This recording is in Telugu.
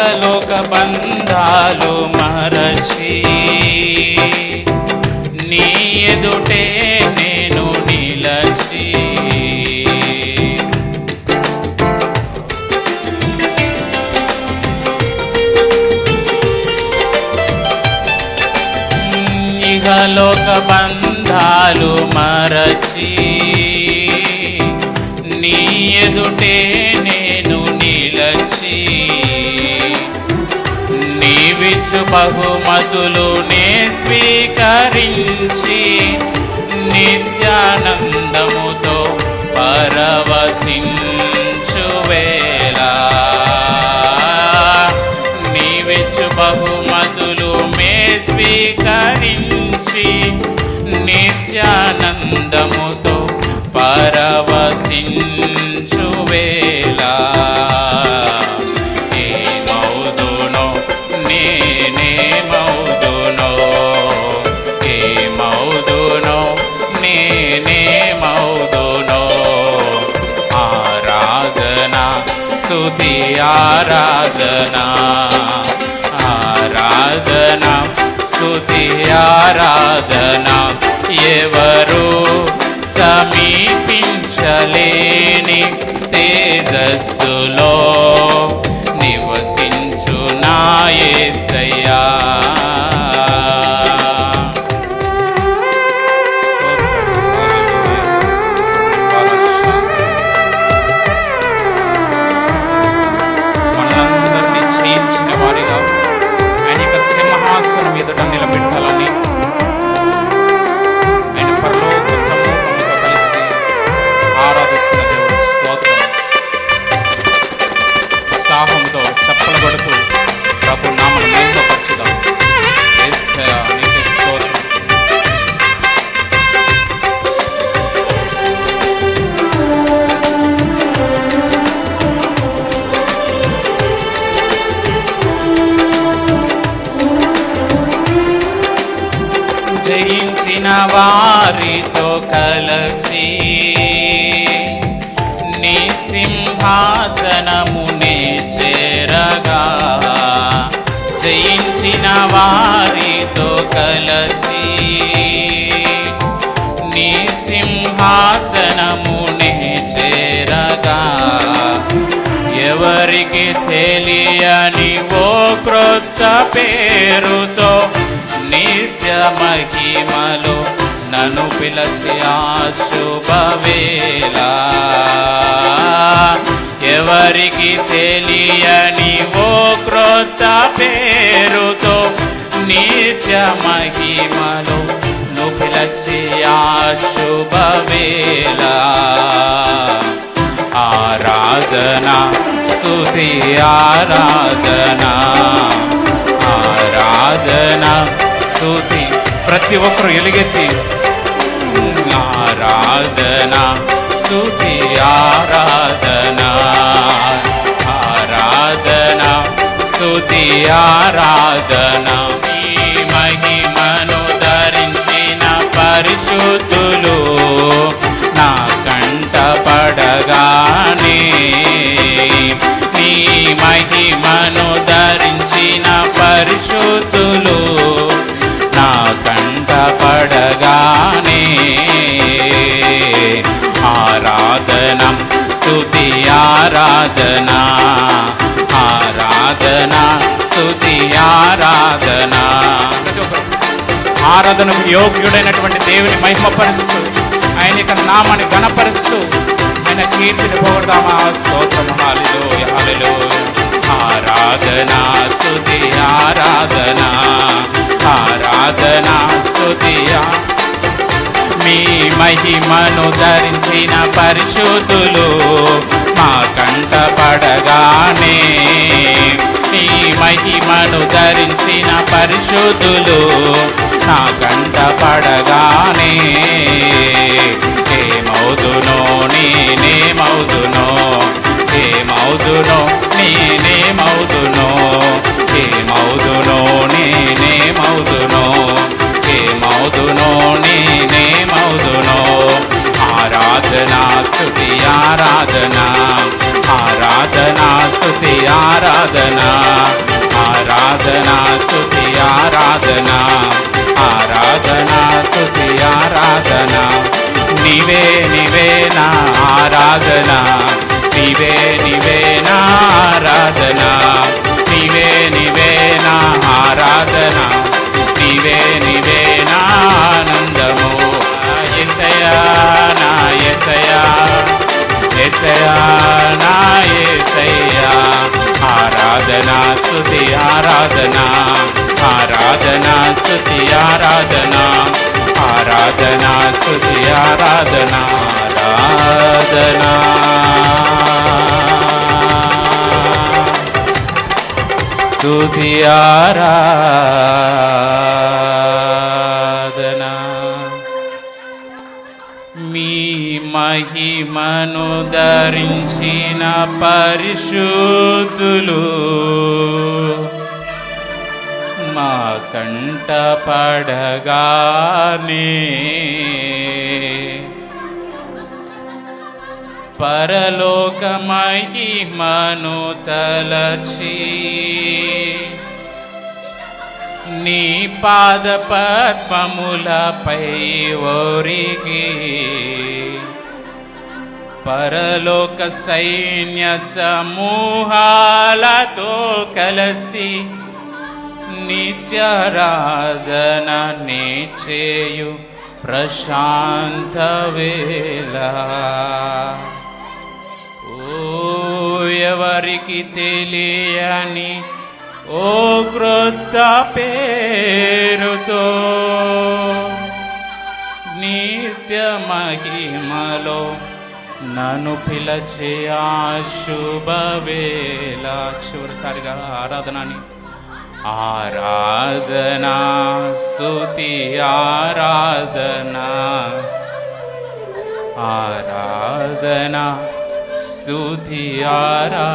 ఇహలోక బంధాలు మరచి నీ ఎదుటే నేను నిలచి ఇహలోక బంధాలు మరచి నీ ఎదుటే నేను నిలచి నీవిచ్చు బహుమతులు నే స్వీకరించి నిత్యానందముతో పరవశించు వేళ నీవిచ్చు బహుమతులు మే స్వీకరించి నిత్యానందముతో పరవశించు వేళ ఏమౌదునో నేనేమౌదునో ఏమౌదునో నేనేమౌదునో ఆరాధనా స్తుతి ఆరాధనా ఆరాధనా స్తుతి ఆరాధనా ఎవరు సమీపించలేని తేజస్సులో నివసించు నా యేసయ్యా మనందరినీ జయించిన వారిగా ఆయన యొక్క సింహాసనం ఎదుట నిలబెట్టాలని ఆయన పరలోక సమూహంతో కలిసి ఆరాధిస్తున్న దేవుని స్తోత్రం. ఉత్సాహంతో చప్పలు కొడుతూ ప్రభు నామమును మహిమపరచుదాం. యేసయ్యా నీకే స్తోత్రం. జయించిన వారితో కలసి నీ సింహాసనమునే చేరగా జయించిన వారితో కలసి నీ సింహాసనమునే చేరగా ఎవరికి తెలియని ఓ క్రొత్త పేరుతో నిత్య మహిమలో నన్ను పిలచి ఆ శుభవేళ ఎవరికి తెలియని ఓ క్రొత్త పేరుతో నిత్య మహిమలో నన్ను పిలచి ఆ శుభవేళ ఆరాధనా స్తుతి ఆరాధనా ఆరాధనా స్తుతి ప్రతి ఒక్కరు ఎలుగెత్తి ఆరాధనా స్తుతి ఆరాధనా ఆరాధనా స్తుతి ఆరాధనా ఈ మహిమను ధరించిన పరిశుద్ధులు నా కంట పడగానే నీ మహిమను ధరించిన పరిశుద్ధులు నా కంట పడగానే ఆరాధనా స్తుతి ఆరాధనా ఆరాధనా స్తుతి ఆరాధనా ఆరాధనకు యోగ్యుడైనటువంటి దేవుని మహిమపరుస్తూ ఆయన యొక్క నామాన్ని ఘనపరుస్తూ ఆయన కీర్తిని పొగడదామా. స్తోత్రము హల్లెలూయా హల్లెలూయా. ఆరాధనా స్తుతి ఆరాధనా ఆరాధనా స్తుతి మీ మహిమను ధరించిన పరిశుద్ధులు మా కంట పడగానే మీ మహిమను ధరించిన పరిశుద్ధులు నా కంట పడగానే ఏమౌదునో నేనేమౌదునో ఏమౌదునో నేనేమౌదునో ఏమౌదునో నేనేమౌదునో ఏమౌదునో నేనేమౌదునో ఆరాధనా స్తుతి ఆరాధనా ఆరాధనా స్తుతి ఆరాధనా ఆరాధనా స్తుతి ఆరాధనా ఆరాధనా స్తుతి ఆరాధనా నీవే నీవే నా ఆరాధనా నీవే నీవే నా ఆరాధనా నీవే నీవే నా ఆరాధనా నీవే నీవే నా ఆనందము యేసయ్యా నా యేసయ్యా యేసయ్యా నా యేసయ్యా ఆరాధనా స్తుతి ఆరాధనా ఆరాధనా స్తుతి ఆరాధనా ఆరాధనా స్తుతి ఆరాధనా ఆరాధనా స్తుతి ఆరాధనా మీ మహిమను ధరించిన పరిశుద్ధులు మా కంట పడగానే పరలోక మహిమను తలచి నీ పాద పద్మములపై ఒరిగి పరలోక సైన్య సమూహాలతో కలసి నిత్యారాధన నే చేయు ప్రశాంత వేళ ఓ ఎవరికి తెలియని ఓ క్రొత్త పేరుతో నిత్య మహిమలో నన్ను పిలచే ఆ శుభవేళ చివరిసారిగా ఆరాధనని ఆరాధనా స్తుతి ఆరాధనా ఆరాధనా స్తుతి ఆరాధనా